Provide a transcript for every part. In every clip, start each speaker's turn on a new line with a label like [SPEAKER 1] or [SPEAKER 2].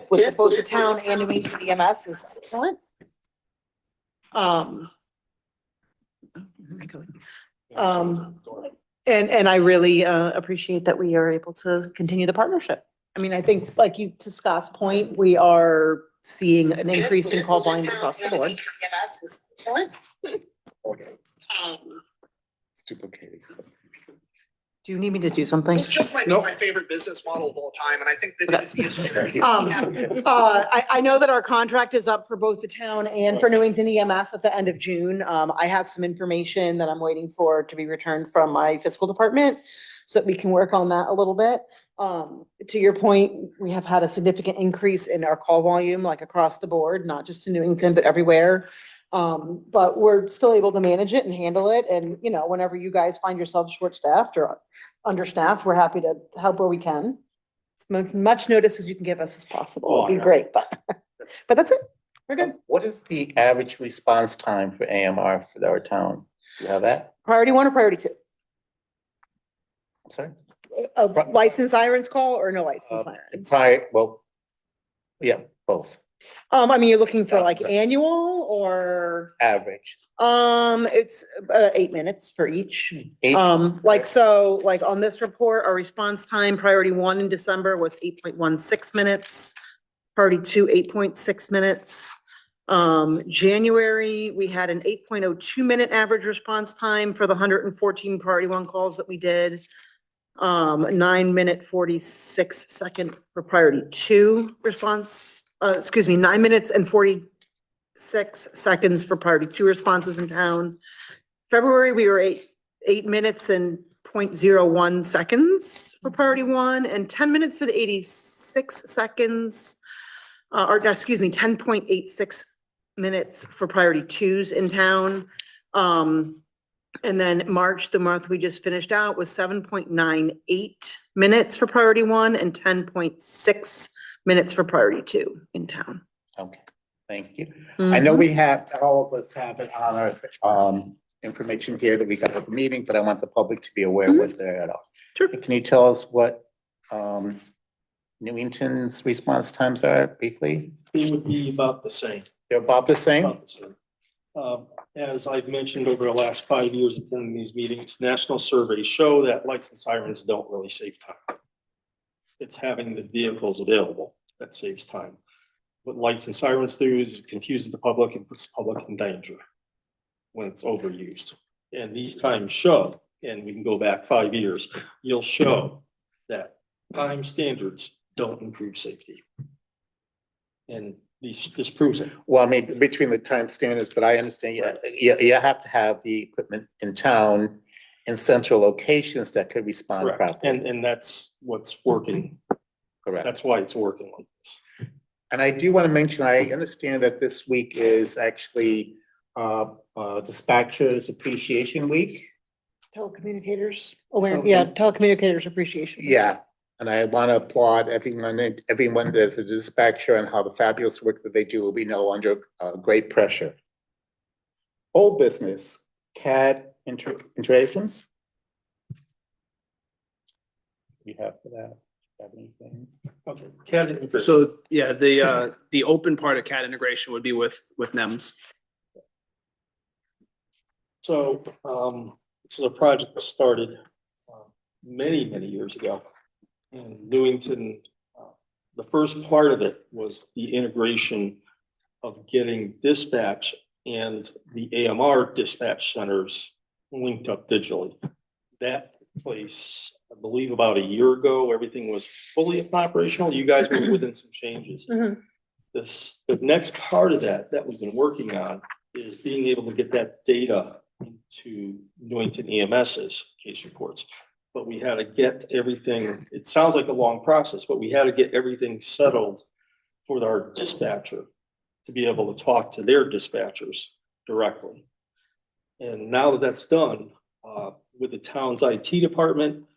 [SPEAKER 1] with both the town and Newington EMS is excellent. And I really appreciate that we are able to continue the partnership. I mean, I think like you, to Scott's point, we are seeing an increase in call volume across the board. EMS is excellent.
[SPEAKER 2] It's duplicating.
[SPEAKER 1] Do you need me to do something?
[SPEAKER 3] This just might be my favorite business model of all time, and I think that it is the
[SPEAKER 1] I know that our contract is up for both the town and for Newington EMS at the end of June. I have some information that I'm waiting for to be returned from my fiscal department so that we can work on that a little bit. To your point, we have had a significant increase in our call volume, like across the board, not just in Newington, but everywhere. But we're still able to manage it and handle it. And, you know, whenever you guys find yourselves short-staffed or understaffed, we're happy to help where we can. As much notice as you can give us as possible would be great, but that's it. We're good.
[SPEAKER 2] What is the average response time for AMR for our town? Do you have that?
[SPEAKER 1] Priority 1 or priority 2?
[SPEAKER 2] I'm sorry?
[SPEAKER 1] A licensed sirens call or no licensed sirens?
[SPEAKER 2] Well, yeah, both.
[SPEAKER 1] I mean, you're looking for like annual or?
[SPEAKER 2] Average.
[SPEAKER 1] It's 8 minutes for each.
[SPEAKER 2] 8?
[SPEAKER 1] Like on this report, our response time, priority 1 in December was 8.16 minutes. Priority 2, 8.6 minutes. January, we had an 8.02 minute average response time for the 114 priority 1 calls that we did. 9-minute 46-second for priority 2 response. 9 minutes and 46 seconds for priority 2 responses in town. February, we were 8 minutes and 0.01 seconds for priority 1 and 10 minutes and 86 seconds. 10.86 minutes for priority 2s in town. And then March, the month we just finished out, was 7.98 minutes for priority 1 and 10.6 minutes for priority 2 in town.
[SPEAKER 2] Okay, thank you. I know we have, all of us have it on our information here that we got at the meeting, but I want the public to be aware what they're at all.
[SPEAKER 1] Sure.
[SPEAKER 2] Can you tell us what Newington's response times are briefly?
[SPEAKER 4] It would be about the same.
[SPEAKER 2] They're about the same?
[SPEAKER 4] About the same. As I've mentioned over the last 5 years attending these meetings, national surveys show that licensed sirens don't really save time. It's having the vehicles available that saves time. What licensed sirens do is it confuses the public and puts the public in danger when it's overused. And these times show, and we can go back 5 years, you'll show that time standards don't improve safety. And this proves it.
[SPEAKER 2] Well, I mean, between the time standards, but I understand you have to have the equipment in town in central locations that could respond
[SPEAKER 4] Correct.
[SPEAKER 2] properly.
[SPEAKER 4] And that's what's working.
[SPEAKER 2] Correct.
[SPEAKER 4] That's why it's working like this.
[SPEAKER 2] And I do want to mention, I understand that this week is actually Dispatchers Appreciation Week.
[SPEAKER 1] Telecommunicators, telecommunicators appreciation.
[SPEAKER 2] Yeah, and I want to applaud everyone that's a dispatcher and how the fabulous work that they do. We know under great pressure. Old business, CAD integrations. You have for that? Have anything?
[SPEAKER 4] Okay. CAD.
[SPEAKER 5] So yeah, the open part of CAD integration would be with NEMS.
[SPEAKER 4] So, the project was started many, many years ago. In Newington, the first part of it was the integration of getting dispatch and the AMR dispatch centers linked up digitally. That place, I believe about a year ago, everything was fully operational. You guys were within some changes.
[SPEAKER 1] Mhm.
[SPEAKER 4] The next part of that we've been working on is being able to get that data into Newington EMS's case reports. But we had to get everything, it sounds like a long process, but we had to get everything settled for our dispatcher to be able to talk to their dispatchers directly. And now that that's done, with the town's IT department,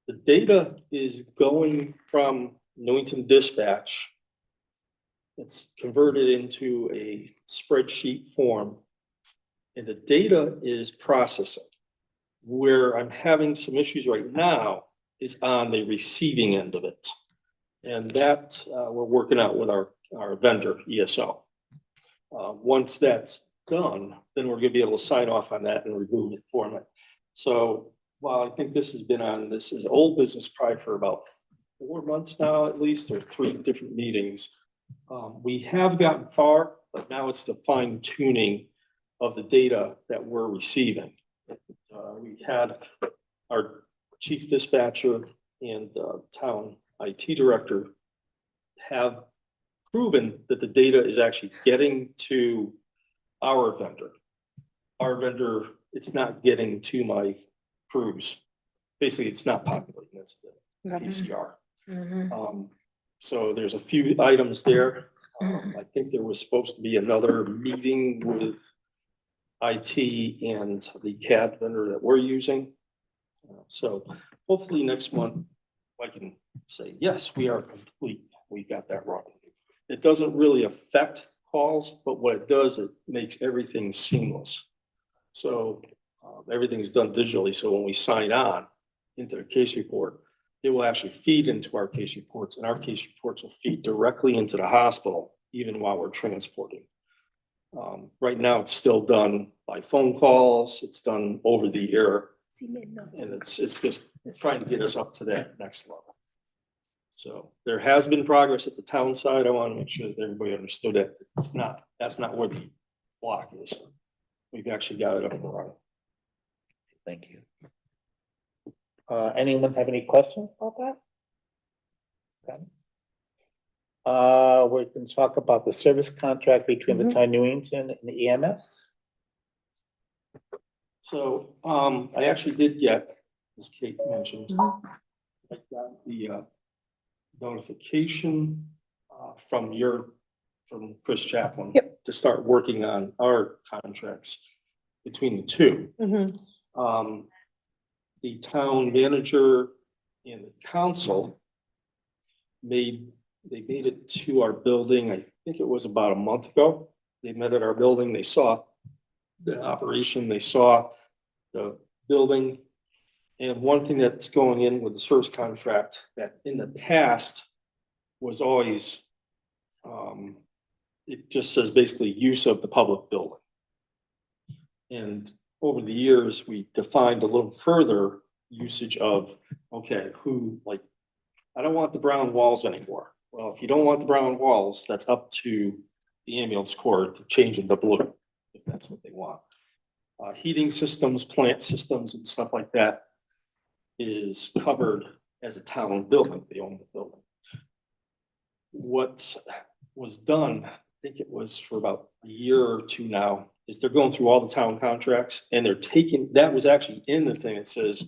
[SPEAKER 4] the data is going from Newington Dispatch. It's converted into a spreadsheet form, and the data is processing. Where I'm having some issues right now is on the receiving end of it. And that, we're working out with our vendor, ESO. Once that's done, then we're gonna be able to sign off on that and remove it from it. So while I think this is old business probably for about 4 months now, at least, or 3 different meetings. We have gotten far, but now it's the fine tuning of the data that we're receiving. We had our chief dispatcher and town IT director have proven that the data is actually getting to our vendor. Our vendor, it's not getting to my crews. Basically, it's not populating, that's the PCR. So there's a few items there. I think there was supposed to be another meeting with IT and the CAD vendor that we're using. So hopefully next month, I can say, yes, we are complete. We got that wrong. It doesn't really affect calls, but what it does, it makes everything seamless. So everything's done digitally. So when we sign on into the case report, it will actually feed into our case reports, and our case reports will feed directly into the hospital, even while we're transporting. Right now, it's still done by phone calls. It's done over the air. And it's just trying to get us up to that next level. So there has been progress at the town side. I want to make sure that everybody understood that that's not where the block is. We've actually got it up and running.
[SPEAKER 2] Thank you. Anyone have any questions about that? Okay. We can talk about the service contract between the town of Newington and the EMS.
[SPEAKER 4] So, I actually did get, as Kate mentioned, I got the notification from Chris Chaplin to start working on our contracts between the two. The town manager and the council made it to our building. I think it was about a month ago. They met at our building. They saw the operation. They saw the building. And one thing that's going in with the service contract that in the past was always, it just says basically use of the public building. And over the years, we defined a little further usage of, okay, I don't want the brown walls anymore. Well, if you don't want the brown walls, that's up to the ambulance corps to change into blue, if that's what they want. Heating systems, plant systems, and stuff like that is covered as a town building. They own the building. What was done, I think it was for about a year or two now, is they're going through all the town contracts and they're taking, that was actually in the thing. It says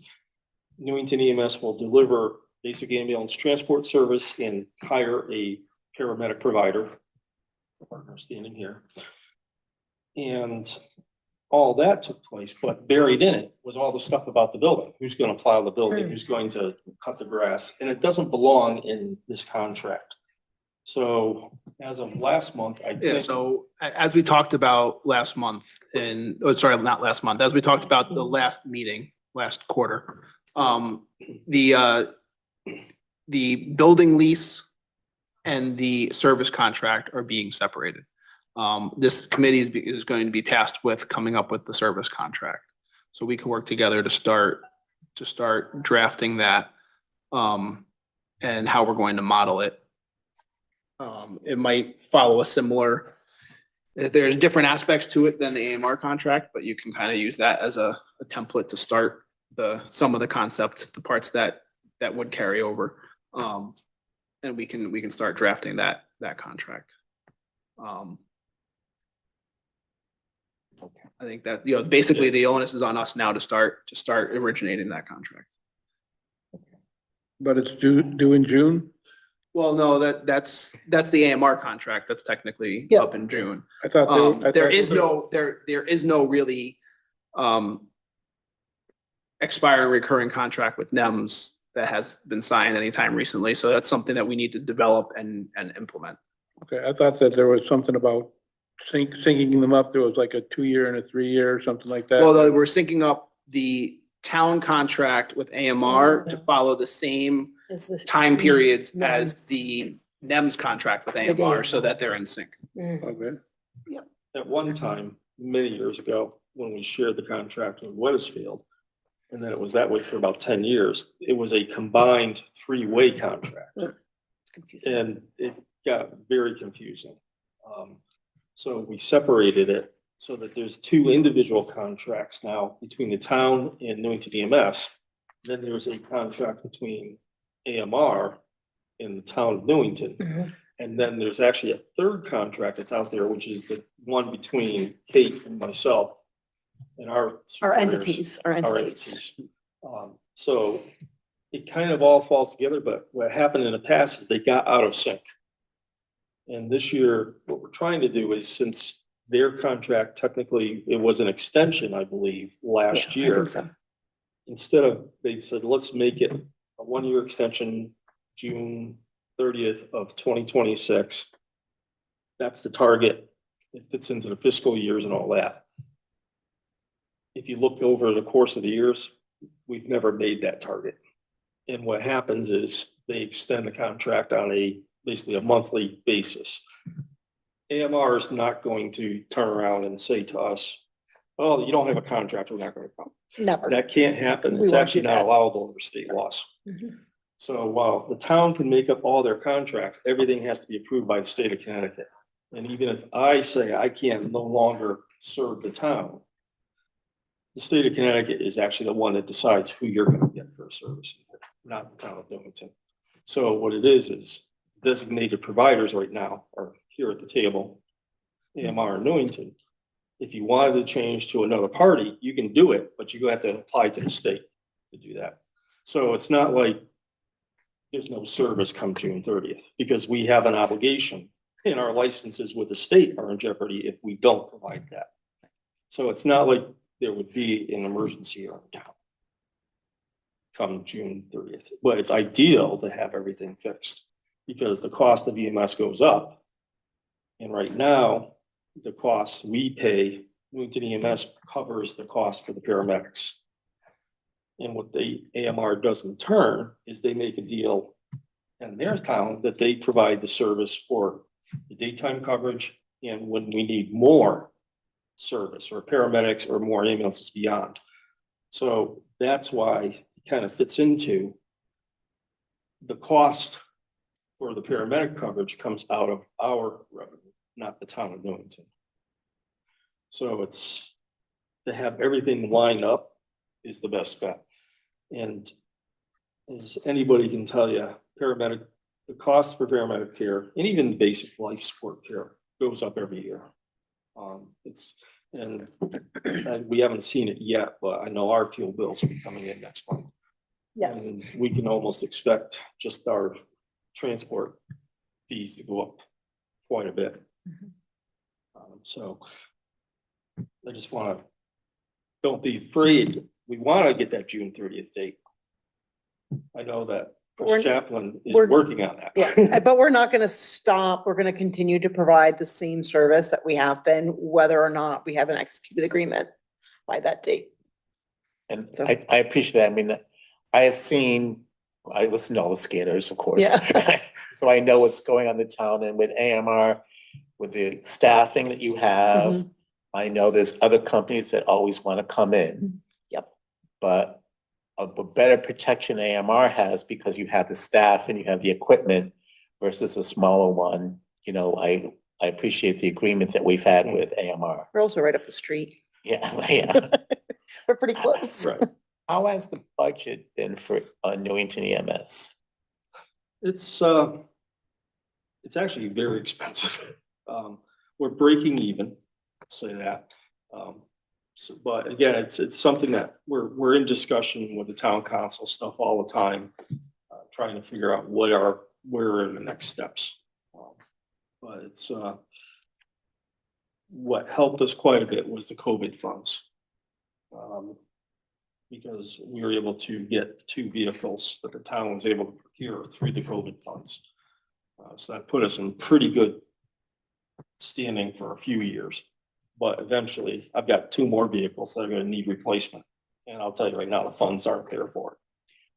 [SPEAKER 4] Newington EMS will deliver basic ambulance transport service and hire a paramedic provider. Partner standing here. And all that took place, but buried in it was all the stuff about the building. Who's going to plow the building? Who's going to cut the grass? And it doesn't belong in this contract. So as of last month, I think.
[SPEAKER 5] So as we talked about last month not last month, as we talked about the last meeting, last quarter, the building lease and the service contract are being separated. This committee is going to be tasked with coming up with the service contract. So we can work together to start drafting that and how we're going to model it. It might follow a similar, there's different aspects to it than the AMR contract, but you can kind of use that as a template to start some of the concept, the parts that would carry over. And we can start drafting that contract. I think that, basically the onus is on us now to start originating that contract.
[SPEAKER 6] But it's due in June?
[SPEAKER 5] Well, no, that's the AMR contract. That's technically up in June.
[SPEAKER 6] I thought
[SPEAKER 5] There is no really expiring recurring contract with NEMS that has been signed anytime recently. So that's something that we need to develop and implement.
[SPEAKER 6] Okay, I thought that there was something about syncing them up. There was like a 2-year and a 3-year or something like that.
[SPEAKER 5] Well, we're syncing up the town contract with AMR to follow the same
[SPEAKER 1] Is this-
[SPEAKER 5] time periods as
[SPEAKER 1] NEMS.
[SPEAKER 5] the NEMS contract with
[SPEAKER 1] With
[SPEAKER 5] AMR
[SPEAKER 1] AMR.
[SPEAKER 5] so that they're in sync.
[SPEAKER 1] Mm.
[SPEAKER 6] Okay.
[SPEAKER 4] At one time, many years ago, when we shared the contract with Weathersfield, and then it was that way for about 10 years, it was a combined three-way contract.
[SPEAKER 1] It's confusing.
[SPEAKER 4] And it got very confusing. So we separated it so that there's two individual contracts now between the town and Newington EMS. Then there's a contract between AMR and the town of Newington.
[SPEAKER 1] Mhm.
[SPEAKER 4] And then there's actually a third contract that's out there, which is the one between Kate and myself and our.
[SPEAKER 1] Our
[SPEAKER 4] superiors,
[SPEAKER 1] entities, our
[SPEAKER 4] our
[SPEAKER 1] entities.
[SPEAKER 4] entities. So it kind of all falls together, but what happened in the past is they got out of sync. And this year, what we're trying to do is, since their contract, technically, it was an extension, I believe, last
[SPEAKER 1] Yeah, I
[SPEAKER 4] year.
[SPEAKER 1] think so.
[SPEAKER 4] Instead of, they said, let's make it a one-year extension, June 30th of 2026. That's the target. It fits into the fiscal years and all that. If you look over the course of the years, we've never made that target. And what happens is they extend the contract on basically a monthly basis. AMR is not going to turn around and say to us, oh, you don't have a contract, we're not going to come.
[SPEAKER 1] Never.
[SPEAKER 4] That can't happen.
[SPEAKER 1] We
[SPEAKER 4] It's
[SPEAKER 1] won't
[SPEAKER 4] actually
[SPEAKER 1] do
[SPEAKER 4] not
[SPEAKER 1] that.
[SPEAKER 4] allowable under state laws.
[SPEAKER 1] Mhm.
[SPEAKER 4] So while the town can make up all their contracts, everything has to be approved by the state of Connecticut. And even if I say I can no longer serve the town, the state of Connecticut is actually the one that decides who you're gonna get for a service, not the town of Newington. So what it is designated providers right now are here at the table, AMR and Newington. If you wanted to change to another party, you can do it, but you have to apply to the state to do that. So it's not like there's no service come June 30th, because we have an obligation and our licenses with the state are in jeopardy if we don't provide that. So it's not like there would be an emergency around town come June 30th, but it's ideal to have everything fixed because the cost of EMS goes up. And right now, the costs we pay, Newington EMS covers the cost for the paramedics. And what the AMR does in turn is they make a deal in their town that they provide the service for the daytime coverage and when we need more service or paramedics or more ambulances beyond. So that's why it kind of fits into the cost for the paramedic coverage comes out of our revenue, not the town of Newington. So it's to have everything lined up is the best bet. And as anybody can tell you, the cost for paramedic care and even basic life support care goes up every year. We haven't seen it yet, but I know our fuel bills will be coming in next month.
[SPEAKER 1] Yeah.
[SPEAKER 4] And we can almost expect just our transport fees to go up quite a bit.
[SPEAKER 1] Mhm.
[SPEAKER 4] So I just don't be afraid. We want to get that June 30th date. I know that
[SPEAKER 1] We're-
[SPEAKER 4] Chris Chaplin is
[SPEAKER 1] we're-
[SPEAKER 4] working on that.
[SPEAKER 1] Yeah, but we're not gonna stop. We're gonna continue to provide the same service that we have been, whether or not we have an executed agreement by that date.
[SPEAKER 2] And
[SPEAKER 1] So-
[SPEAKER 2] I appreciate that. I mean, I listen to all the scanners, of course.
[SPEAKER 1] Yeah.
[SPEAKER 2] So I know what's going on in the town and with AMR, with the staffing that you have.
[SPEAKER 1] Mhm.
[SPEAKER 2] I know there's other companies that always want to come in.
[SPEAKER 1] Yep.
[SPEAKER 2] But a better protection AMR has because you have the staff and you have the equipment versus a smaller one. You know, I appreciate the agreement that we've had with AMR.
[SPEAKER 1] We're also right up the street.
[SPEAKER 2] Yeah, yeah.
[SPEAKER 1] We're pretty close.
[SPEAKER 4] Right.
[SPEAKER 2] How has the budget been for Newington EMS?
[SPEAKER 4] It's actually very expensive. We're breaking even, say that. But again, it's something that we're in discussion with the town council stuff all the time, trying to figure out where are the next steps. But it's what helped us quite a bit was the COVID funds. Because we were able to get 2 vehicles that the town was able to procure through the COVID funds. So that put us in pretty good standing for a few years. But eventually, I've got 2 more vehicles that are gonna need replacement. And I'll tell you right now, the funds aren't there for it.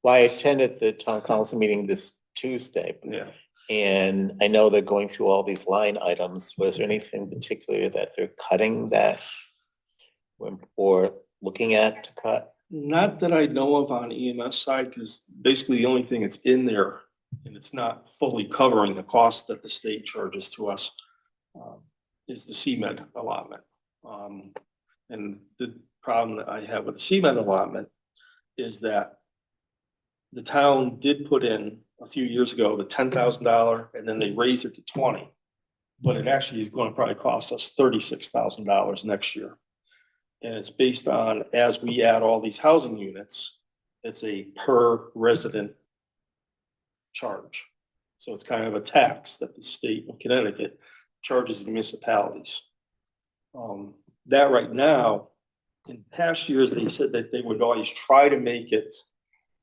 [SPEAKER 2] Well, I attended the town council meeting this Tuesday,
[SPEAKER 4] Yeah.
[SPEAKER 2] and I know they're going through all these line items. Was there anything particular that they're cutting that or looking at to cut?
[SPEAKER 4] Not that I know of on EMS side, because basically the only thing that's in there, and it's not fully covering the cost that the state charges to us, is the CMed allotment. And the problem that I have with the CMed allotment is that the town did put in a few years ago the $10,000, and then they raised it to 20. But it actually is going to probably cost us $36,000 next year. And it's based on, as we add all these housing units, it's a per resident charge. So it's kind of a tax that the state of Connecticut charges municipalities. That right now, in past years, they said that they would always try to make it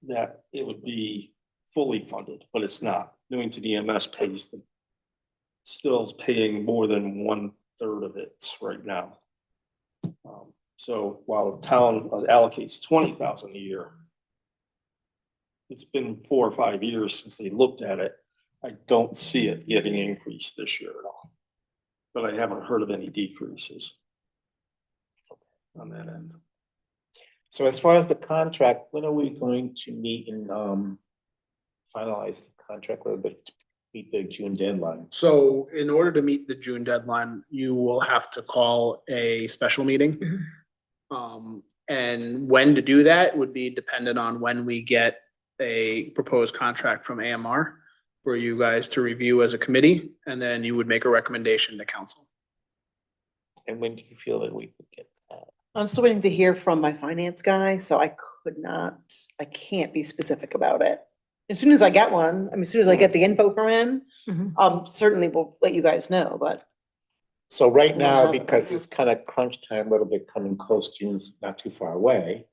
[SPEAKER 4] that it would be fully funded, but it's not. Newington EMS pays them, still is paying more than 1/3 of it right now. So while the town allocates $20,000 a year, it's been 4 or 5 years since they looked at it. I don't see it getting increased this year at all. But I haven't heard of any decreases on that end.
[SPEAKER 2] So as far as the contract, when are we going to meet and finalize the contract a little bit, to meet the June deadline?
[SPEAKER 5] So in order to meet the June deadline, you will have to call a special meeting. And when to do that would be dependent on when we get a proposed contract from AMR for you guys to review as a committee, and then you would make a recommendation to council.
[SPEAKER 2] And when do you feel that we could get that?
[SPEAKER 1] I'm still waiting to hear from my finance guy, so I can't be specific about it. As soon as I get one, as soon as I get the info from him, certainly will let you guys know, but.
[SPEAKER 2] So right
[SPEAKER 1] I don't
[SPEAKER 2] now,
[SPEAKER 1] have it right
[SPEAKER 2] because
[SPEAKER 1] now.
[SPEAKER 2] it's kind of crunch time, a little bit coming close, June's not too far away.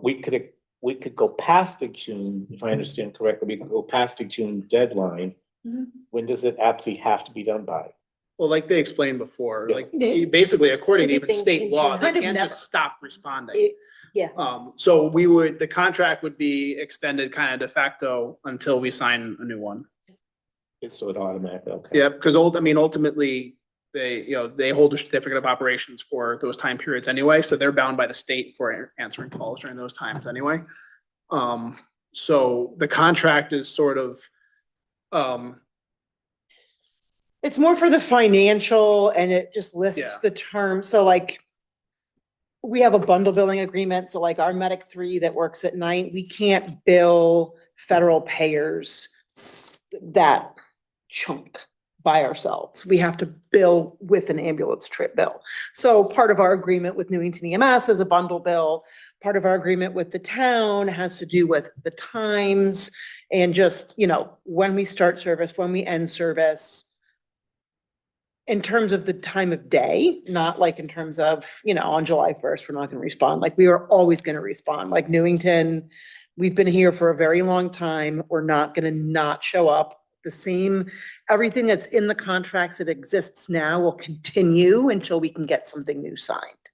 [SPEAKER 2] We could go past the June, if I understand correctly, we could go past the June deadline.
[SPEAKER 1] Mhm.
[SPEAKER 2] When does it absolutely have to be done by?
[SPEAKER 5] Well, like they explained before,
[SPEAKER 2] Yeah.
[SPEAKER 5] like basically according to even
[SPEAKER 7] Everything
[SPEAKER 5] state law, they
[SPEAKER 1] Kind of
[SPEAKER 5] can't
[SPEAKER 1] never.
[SPEAKER 5] just stop responding.
[SPEAKER 7] It- yeah.
[SPEAKER 5] So the contract would be extended kind of de facto until we sign a new one.
[SPEAKER 2] It's so it automatically, okay.
[SPEAKER 5] Yeah, because ultimately, they hold a certificate of operations for those time periods anyway, so they're bound by the state for answering calls during those times anyway. So the contract is sort of,
[SPEAKER 1] It's more for the financial and it just lists
[SPEAKER 5] Yeah.
[SPEAKER 1] the term. So like, we have a bundle billing agreement. So like our Medic 3 that works at night, we can't bill federal payers that chunk by ourselves. We have to bill with an ambulance trip bill. So part of our agreement with Newington EMS is a bundle bill. Part of our agreement with the town has to do with the times and just, when we start service, when we end service. In terms of the time of day, not like in terms of, on July 1st, we're not gonna respond. Like, we are always gonna respond. Like Newington, we've been here for a very long time. We're not gonna not show up. Everything that's in the contracts that exists now will continue until we can get something new signed.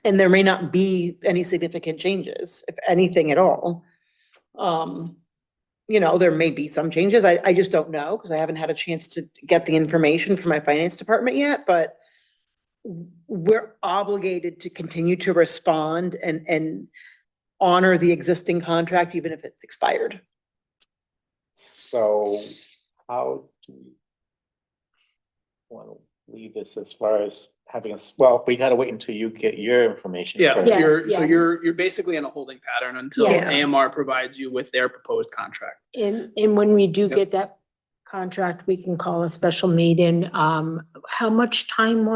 [SPEAKER 1] And there may not be any significant changes, if anything at all. There may be some changes. I just don't know because I haven't had a chance to get the information from my finance department yet, but we're obligated to continue to respond and honor the existing contract, even if it's expired.
[SPEAKER 2] So how do we want to leave this as far as having we gotta wait until you get your information.
[SPEAKER 5] yeah,
[SPEAKER 2] first.
[SPEAKER 7] Yes.
[SPEAKER 5] you're basically in a holding pattern until
[SPEAKER 7] Yeah.
[SPEAKER 5] AMR provides you with their proposed contract.
[SPEAKER 7] And when we do
[SPEAKER 5] Yep.
[SPEAKER 7] get that contract, we can call a special meeting. How much time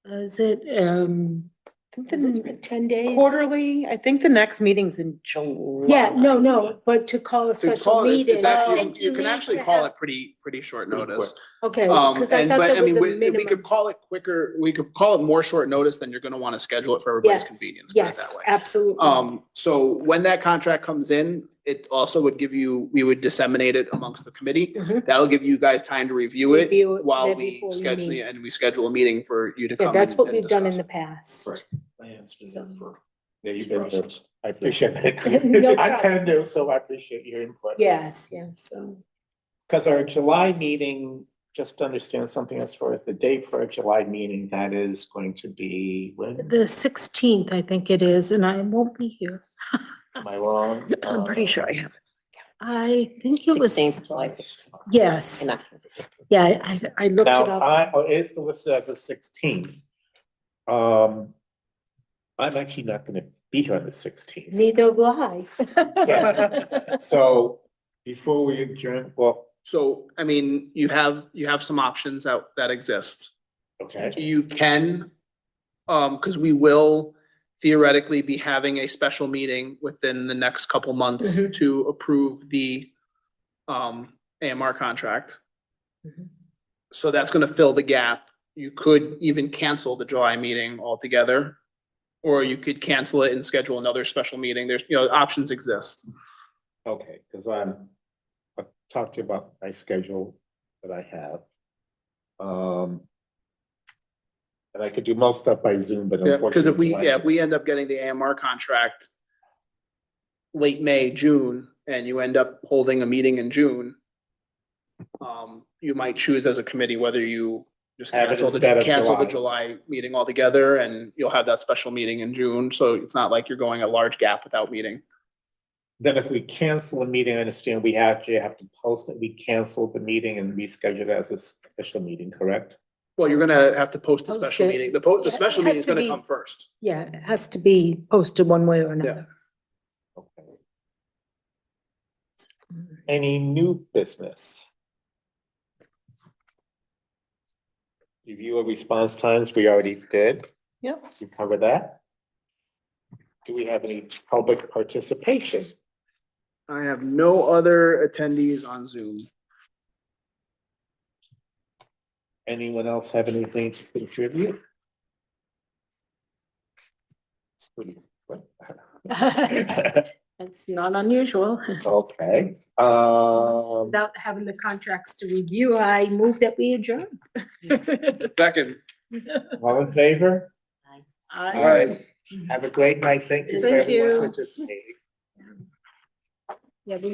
[SPEAKER 7] is it?
[SPEAKER 1] I think
[SPEAKER 7] Is
[SPEAKER 1] the
[SPEAKER 7] it 10 days?
[SPEAKER 1] quarterly, I think the next meeting's in July.
[SPEAKER 7] Yeah, no, but to call a
[SPEAKER 5] To
[SPEAKER 7] special
[SPEAKER 5] call it,
[SPEAKER 7] meeting.
[SPEAKER 5] you can actually call it pretty short
[SPEAKER 2] Pretty
[SPEAKER 5] notice.
[SPEAKER 7] Okay, because I thought there was a
[SPEAKER 5] We
[SPEAKER 7] minimum.
[SPEAKER 5] could call it quicker, we could call it more short notice than you're gonna wanna schedule it for everybody's
[SPEAKER 7] Yes,
[SPEAKER 5] convenience, put it
[SPEAKER 7] yes,
[SPEAKER 5] that way.
[SPEAKER 7] absolutely.
[SPEAKER 5] So when that contract comes in, it also would we would disseminate it amongst the committee.
[SPEAKER 7] Mhm.
[SPEAKER 5] That'll give you guys time to review
[SPEAKER 7] Review
[SPEAKER 5] it
[SPEAKER 7] it
[SPEAKER 5] while
[SPEAKER 7] right
[SPEAKER 5] we
[SPEAKER 7] before you
[SPEAKER 5] schedule,
[SPEAKER 7] meet.
[SPEAKER 5] we schedule a meeting for you to
[SPEAKER 7] Yeah,
[SPEAKER 5] come
[SPEAKER 7] that's
[SPEAKER 5] and
[SPEAKER 7] what we've done in
[SPEAKER 5] discuss
[SPEAKER 7] the
[SPEAKER 5] it.
[SPEAKER 7] past.
[SPEAKER 4] Right. Yeah, it's been there for
[SPEAKER 2] There you
[SPEAKER 4] this
[SPEAKER 2] go.
[SPEAKER 4] process.
[SPEAKER 2] I appreciate
[SPEAKER 7] No
[SPEAKER 2] that. I'm
[SPEAKER 7] problem.
[SPEAKER 2] kind of new, so I appreciate your input.
[SPEAKER 7] Yes, yeah, so.
[SPEAKER 2] Because our July meeting, just to understand something as far as the date for our July meeting, that is going to be when?
[SPEAKER 7] The 16th, I think it is, and I won't be here.
[SPEAKER 2] Am I wrong?
[SPEAKER 7] I'm pretty sure I have. I think it was,
[SPEAKER 8] 16th, July 16th.
[SPEAKER 7] yes,
[SPEAKER 8] And that's-
[SPEAKER 7] yeah, I looked it
[SPEAKER 2] Now,
[SPEAKER 7] up.
[SPEAKER 2] it's the list of the 16th. I'm actually not gonna be here on the 16th.
[SPEAKER 7] Neither will I.
[SPEAKER 2] So before we adjourn, well,
[SPEAKER 5] So, I mean, you have some options that exist.
[SPEAKER 2] okay,
[SPEAKER 5] You can, because we will theoretically be having a special meeting within the next couple months
[SPEAKER 7] Mhm.
[SPEAKER 5] to approve the AMR contract.
[SPEAKER 7] Mhm.
[SPEAKER 5] So that's gonna fill the gap. You could even cancel the July meeting altogether. Or you could cancel it and schedule another special meeting. There's, options exist.
[SPEAKER 2] okay, because I'll talk to you about my schedule that I have. And I could do most stuff by Zoom, but
[SPEAKER 5] Yeah, because if
[SPEAKER 2] unfortunately.
[SPEAKER 5] we end up getting the AMR contract late May, June, and you end up holding a meeting in June, you might choose as a committee whether you just
[SPEAKER 2] Have it
[SPEAKER 5] cancel
[SPEAKER 2] instead of
[SPEAKER 5] cancel the
[SPEAKER 2] July.
[SPEAKER 5] July meeting altogether, and you'll have that special meeting in June, so it's not like you're going a large gap without meeting.
[SPEAKER 2] Then if we cancel a meeting, I understand we actually have to post that we canceled the meeting and reschedule it as a special meeting, correct?
[SPEAKER 5] Well, you're gonna have to post a
[SPEAKER 7] Post
[SPEAKER 5] special
[SPEAKER 7] it.
[SPEAKER 5] meeting. The
[SPEAKER 7] Yeah, it
[SPEAKER 5] special
[SPEAKER 7] has
[SPEAKER 5] meeting is
[SPEAKER 7] to
[SPEAKER 5] gonna
[SPEAKER 7] be-
[SPEAKER 5] come first.
[SPEAKER 7] Yeah, it has to be posted one way or another.
[SPEAKER 2] Okay. Any new business? Review of response times, we already did.
[SPEAKER 1] Yep.
[SPEAKER 2] You covered that. Do we have any public participation?
[SPEAKER 5] I have no other attendees on Zoom.
[SPEAKER 2] Anyone else have anything to contribute?
[SPEAKER 7] That's not unusual.
[SPEAKER 2] Okay,
[SPEAKER 7] Without having the contracts to review, I move that we adjourn.
[SPEAKER 5] Second.
[SPEAKER 2] all in favor?
[SPEAKER 7] I-
[SPEAKER 2] All right, have a great night. Thank you for
[SPEAKER 1] Thank
[SPEAKER 2] everyone
[SPEAKER 1] you.
[SPEAKER 2] participating.
[SPEAKER 7] Yeah, we